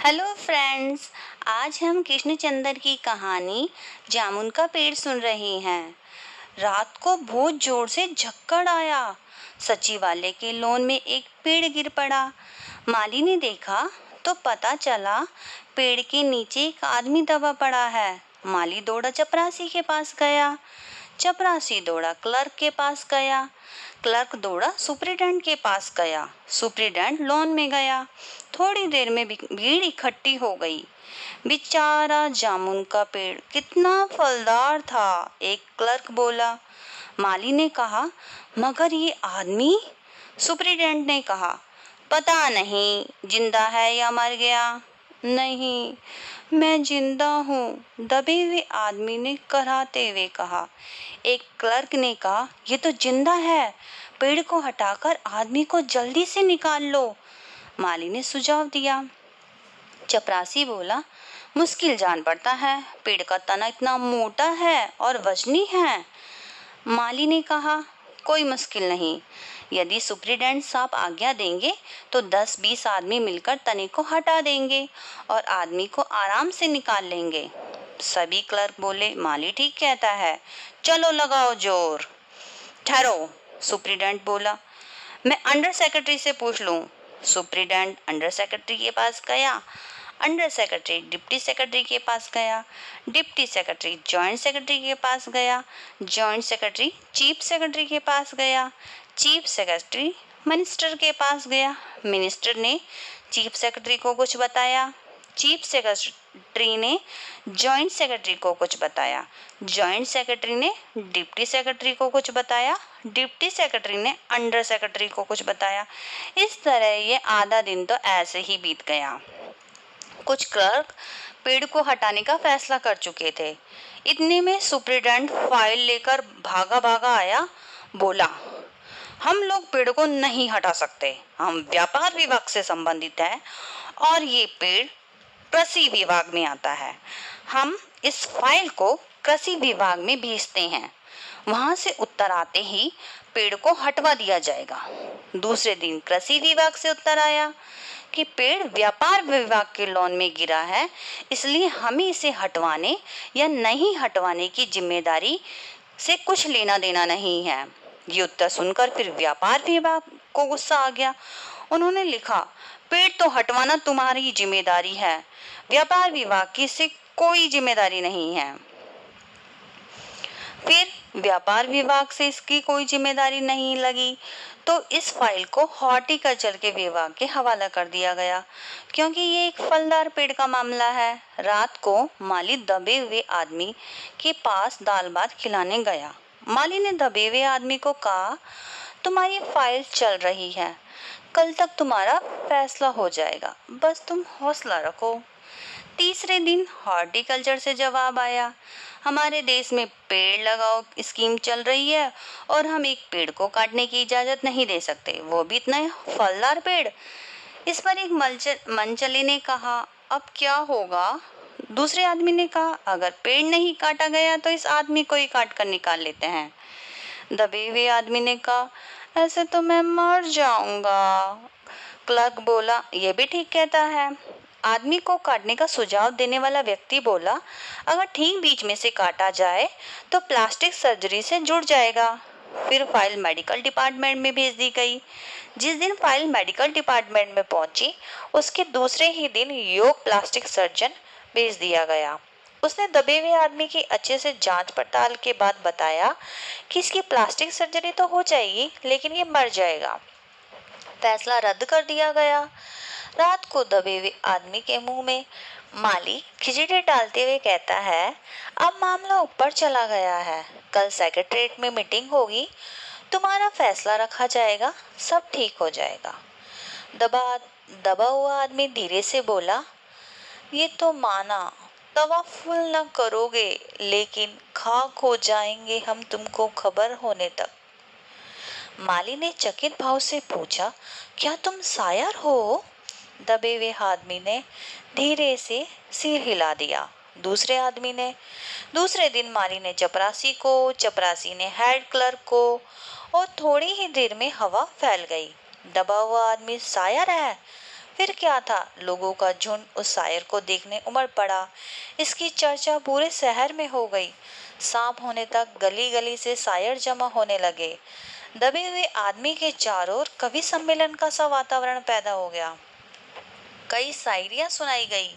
Hello friends. आज हम कृष्णचंद्र की कहानी जामुन का पेड़ सुन रहे हैं। रात को बहुत जोर से झक्कड़ आया। सचिवालय के लॉन में एक पेड़ गिर पड़ा। माली ने देखा तो पता चला पेड़ के नीचे एक आदमी दबा पड़ा है। माली दौड़ा चपरासी के पास गया। चपरासी दौड़ा क्लर्क के पास गया। क्लर्क दौड़ा सुपरिटेंडेंट के पास गया। सुपरिटेंडेंट लॉन में गया। थोड़ी देर में भीड़ इकट्ठी हो गई। बेचारा जामुन का पेड़ कितना फलदार था, एक क्लर्क बोला। माली ने कहा, मगर ये आदमी? सुपरिटेंडेंट ने कहा, पता नहीं जिंदा है या मर गया। नहीं, मैं जिंदा हूँ, दबे हुए आदमी ने कराहते हुए कहा। एक क्लर्क ने कहा, ये तो जिंदा है, पेड़ को हटाकर आदमी को जल्दी से निकाल लो। माली ने सुझाव दिया। चपरासी बोला, मुश्किल जान पड़ता है, पेड़ का तना इतना मोटा है और वजनी है। माली ने कहा, कोई मुश्किल नहीं, यदि सुपरिटेंडेंट साहब आज्ञा देंगे तो 10-20 आदमी मिलकर तने को हटा देंगे और आदमी को आराम से निकाल लेंगे। सभी क्लर्क बोले, माली ठीक कहता है, चलो लगाओ जोर। ठहरो, सुपरिटेंडेंट बोला, मैं अंडर सेक्रेटरी से पूछ लूं। सुपरिटेंडेंट अंडर सेक्रेटरी के पास गया। अंडर सेक्रेटरी डिप्टी सेक्रेटरी के पास गया। डिप्टी सेक्रेटरी जॉइंट सेक्रेटरी के पास गया। जॉइंट सेक्रेटरी चीफ सेक्रेटरी के पास गया। चीफ सेक्रेटरी मिनिस्टर के पास गया। मिनिस्टर ने चीफ सेक्रेटरी को कुछ बताया। चीफ सेक्रेटरी ने जॉइंट सेक्रेटरी को कुछ बताया। जॉइंट सेक्रेटरी ने डिप्टी सेक्रेटरी को कुछ बताया। डिप्टी सेक्रेटरी ने अंडर सेक्रेटरी को कुछ बताया। इस तरह ये आधा दिन तो ऐसे ही बीत गया। कुछ क्लर्क पेड़ को हटाने का फैसला कर चुके थे। इतने में सुपरिटेंडेंट फाइल लेकर भागा भागा आया। बोला, हम लोग पेड़ को नहीं हटा सकते, हम व्यापार विभाग से संबंधित हैं और ये पेड़ कृषि विभाग में आता है। हम इस फाइल को कृषि विभाग में भेजते हैं, वहां से उत्तर आते ही पेड़ को हटवा दिया जाएगा। दूसरे दिन कृषि विभाग से उत्तर आया कि पेड़ व्यापार विभाग के लॉन में गिरा है, इसलिए हमें इसे हटवाने या नहीं हटवाने की जिम्मेदारी से कुछ लेना देना नहीं है। ये उत्तर सुनकर फिर व्यापार विभाग को गुस्सा आ गया। उन्होंने लिखा, पेड़ तो हटवाना तुम्हारी जिम्मेदारी है, व्यापार विभाग की इससे कोई जिम्मेदारी नहीं है। फिर व्यापार विभाग से इसकी कोई जिम्मेदारी नहीं लगी तो इस फाइल को हॉर्टिकल्चर के विभाग के हवाला कर दिया गया, क्योंकि ये एक फलदार पेड़ का मामला है। रात को माली दबे हुए आदमी के पास दाल भात खिलाने गया। माली ने दबे हुए आदमी को कहा, तुम्हारी फाइल चल रही है, कल तक तुम्हारा फैसला हो जाएगा, बस तुम हौसला रखो। तीसरे दिन हॉर्टिकल्चर से जवाब आया, हमारे देश में पेड़ लगाओ स्कीम चल रही है और हम एक पेड़ को काटने की इजाजत नहीं दे सकते, वो भी इतना फलदार पेड़। इस पर एक मनचली ने कहा, अब क्या होगा? दूसरे आदमी ने कहा, अगर पेड़ नहीं काटा गया तो इस आदमी को ही काट कर निकाल लेते हैं। दबे हुए आदमी ने कहा, ऐसे तो मैं मर जाऊंगा। क्लर्क बोला, यह भी ठीक कहता है। आदमी को काटने का सुझाव देने वाला व्यक्ति बोला, अगर ठीक बीच में से काटा जाए तो प्लास्टिक सर्जरी से जुड़ जाएगा। फिर फाइल मेडिकल डिपार्टमेंट में भेज दी गई। जिस दिन फाइल मेडिकल डिपार्टमेंट में पहुंची, उसके दूसरे ही दिन योग प्लास्टिक सर्जन भेज दिया गया। उसने दबे हुए आदमी की अच्छे से जांच पड़ताल के बाद बताया कि इसकी प्लास्टिक सर्जरी तो हो जाएगी, लेकिन ये मर जाएगा। फैसला रद्द कर दिया गया। रात को दबे हुए आदमी के मुंह में माली खिचड़ी डालते हुए कहता है, अब मामला ऊपर चला गया है, कल सेक्रेटरीट में मीटिंग होगी, तुम्हारा फैसला रखा जाएगा, सब ठीक हो जाएगा। दबा दबा हुआ आदमी धीरे से बोला, ये तो माना, तवाफुल न करोगे, लेकिन खाक हो जाएंगे हम तुमको खबर होने तक। माली ने चकित भाव से पूछा, क्या तुम शायर हो? दबे हुए आदमी ने धीरे से सिर हिला दिया। दूसरे दिन माली ने चपरासी ने हेड क्लर्क को, और थोड़ी ही देर में हवा फैल गई। दबा हुआ आदमी शायर है, फिर क्या था, लोगों का झुंड उस शायर को देखने उमड़ पड़ा। इसकी चर्चा पूरे शहर में हो गई। शाम होने तक गली गली से शायर जमा होने लगे। दबे हुए आदमी के चारों ओर कवि सम्मेलन का सा वातावरण पैदा हो गया। कई शायरियां सुनाई गई।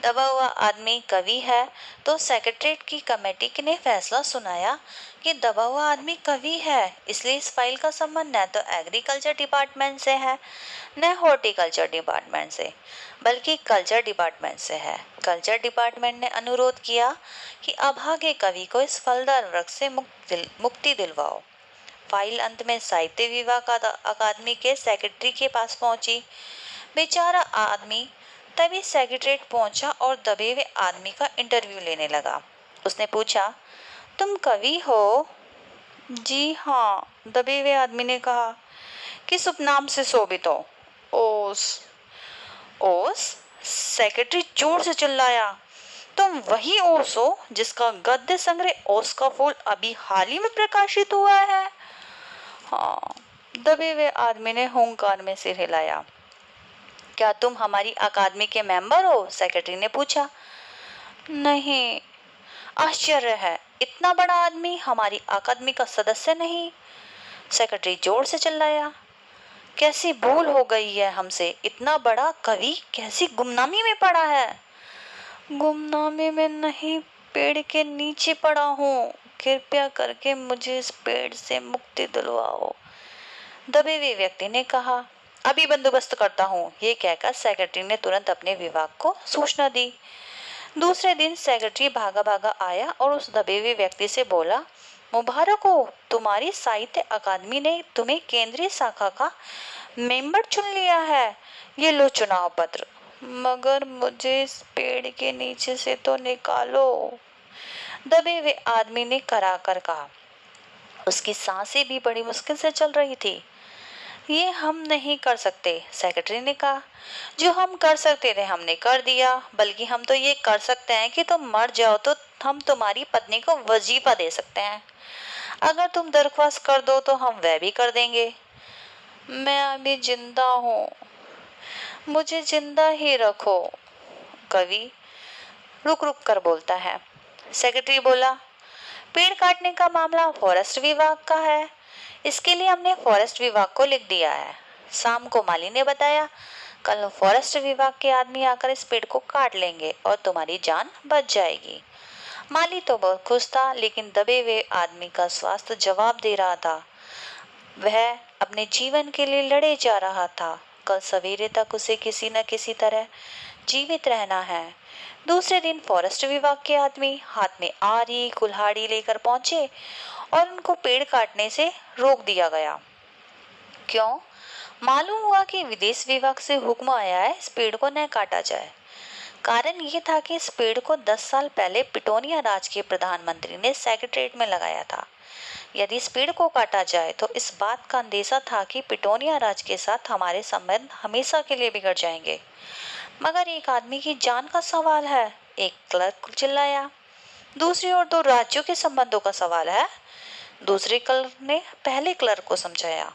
दबा हुआ आदमी कवि है तो सेक्रेटरीट की कमेटी ने फैसला सुनाया कि दबा हुआ आदमी कवि है, इसलिए इस फाइल का संबंध न तो एग्रीकल्चर डिपार्टमेंट से है न हॉर्टिकल्चर डिपार्टमेंट से, बल्कि कल्चर डिपार्टमेंट से है। कल्चर डिपार्टमेंट ने अनुरोध किया कि अभागे कवि को इस फलदार वृक्ष से मुक्ति दिलवाओ। फाइल अंत में साहित्य विभाग अकादमी के सेक्रेटरी के पास पहुंची। बेचारा आदमी तभी सेक्रेटरीट पहुंचा और दबे हुए आदमी का इंटरव्यू लेने लगा। उसने पूछा, तुम कवि हो? जी हाँ, दबे हुए आदमी ने कहा। किस उपनाम से शोभित हो? ओस। ओस? सेक्रेटरी जोर से चिल्लाया। तुम वही ओस हो जिसका गद्य संग्रह ओस का फूल अभी हाल ही में प्रकाशित हुआ है? हाँ, दबे हुए आदमी ने हुंकार में सिर हिलाया। क्या तुम हमारी अकादमी के मेंबर हो? सेक्रेटरी ने पूछा। नहीं। आश्चर्य है, इतना बड़ा आदमी हमारी अकादमी का सदस्य नहीं। सेक्रेटरी जोर से चिल्लाया। कैसी भूल हो गई है हमसे, इतना बड़ा कवि कैसी गुमनामी में पड़ा है? गुमनामी में नहीं, पेड़ के नीचे पड़ा हूँ। कृपया करके मुझे इस पेड़ से मुक्ति दिलवाओ, दबे हुए व्यक्ति ने कहा। अभी बंदोबस्त करता हूँ, ये कहकर सेक्रेटरी ने तुरंत अपने विभाग को सूचना दी। दूसरे दिन सेक्रेटरी भागा भागा आया और उस दबे हुए व्यक्ति से बोला, मुबारक हो, तुम्हारी साहित्य अकादमी ने तुम्हें केंद्रीय शाखा का मेंबर चुन लिया है। ये लो चुनाव पत्र, मगर मुझे इस पेड़ के नीचे से तो निकालो, दबे हुए आदमी ने करा कर कहा। उसकी सांसें भी बड़ी मुश्किल से चल रही थी। ये हम नहीं कर सकते, सेक्रेटरी ने कहा। जो हम कर सकते थे हमने कर दिया, बल्कि हम तो ये कर सकते हैं कि तुम मर जाओ तो हम तुम्हारी पत्नी को वजीफा दे सकते हैं। अगर तुम दरख्वास्त कर दो तो हम वह भी कर देंगे। मैं अभी जिंदा हूँ, मुझे जिंदा ही रखो, कवि रुक रुक कर बोलता है। सेक्रेटरी बोला, पेड़ काटने का मामला फॉरेस्ट विभाग का है, इसके लिए हमने फॉरेस्ट विभाग को लिख दिया है। शाम को माली ने बताया, कल फॉरेस्ट विभाग के आदमी आकर इस पेड़ को काट लेंगे और तुम्हारी जान बच जाएगी। माली तो बहुत खुश था, लेकिन दबे हुए आदमी का स्वास्थ्य जवाब दे रहा था। वह अपने जीवन के लिए लड़े जा रहा था। कल सवेरे तक उसे किसी न किसी तरह जीवित रहना है। दूसरे दिन फॉरेस्ट विभाग के आदमी हाथ में आरी कुल्हाड़ी लेकर पहुंचे और उनको पेड़ काटने से रोक दिया गया। क्यों? मालूम हुआ कि विदेश विभाग से हुक्म आया है इस पेड़ को न काटा जाए। कारण ये था कि इस पेड़ को 10 साल पहले पिटोनिया राज के प्रधानमंत्री ने सेक्रेटरीट में लगाया था। यदि इस पेड़ को काटा जाए तो इस बात का अंदेशा था कि पिटोनिया राज के साथ हमारे संबंध हमेशा के लिए बिगड़ जाएंगे। मगर एक आदमी की जान का सवाल है, एक क्लर्क चिल्लाया। दूसरी ओर दो राज्यों के संबंधों का सवाल है, दूसरे क्लर्क ने पहले क्लर्क को समझाया।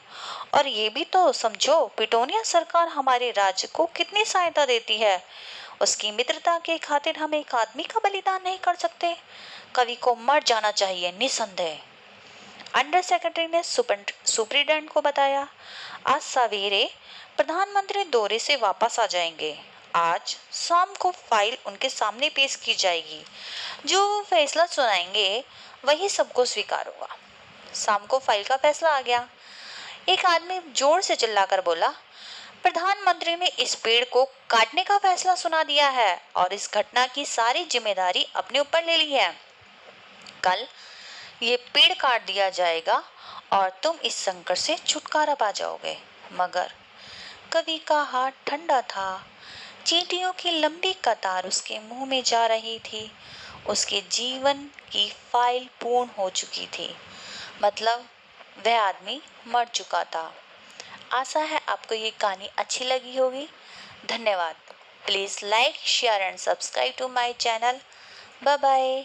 और ये भी तो समझो, पिटोनिया सरकार हमारे राज्य को कितनी सहायता देती है। उसकी मित्रता के खातिर हम एक आदमी का बलिदान नहीं कर सकते। कवि को मर जाना चाहिए निसंदेह। अंडर सेक्रेटरी ने सुप्रिटेंडेंट को बताया, आज सवेरे प्रधानमंत्री दौरे से वापस आ जाएंगे। आज शाम को फाइल उनके सामने पेश की जाएगी। जो वो फैसला सुनाएंगे वही सबको स्वीकार होगा। शाम को फाइल का फैसला आ गया। एक आदमी जोर से चिल्लाकर बोला, प्रधानमंत्री ने इस पेड़ को काटने का फैसला सुना दिया है और इस घटना की सारी जिम्मेदारी अपने ऊपर ले ली है। कल ये पेड़ काट दिया जाएगा और तुम इस संकट से छुटकारा पा जाओगे। मगर कवि का हाथ ठंडा था। चींटियों की लंबी कतार उसके मुंह में जा रही थी। उसके जीवन की फाइल पूर्ण हो चुकी थी। मतलब वह आदमी मर चुका था। आशा है आपको ये कहानी अच्छी लगी होगी। धन्यवाद। Please like, share and subscribe to my channel. Bye bye.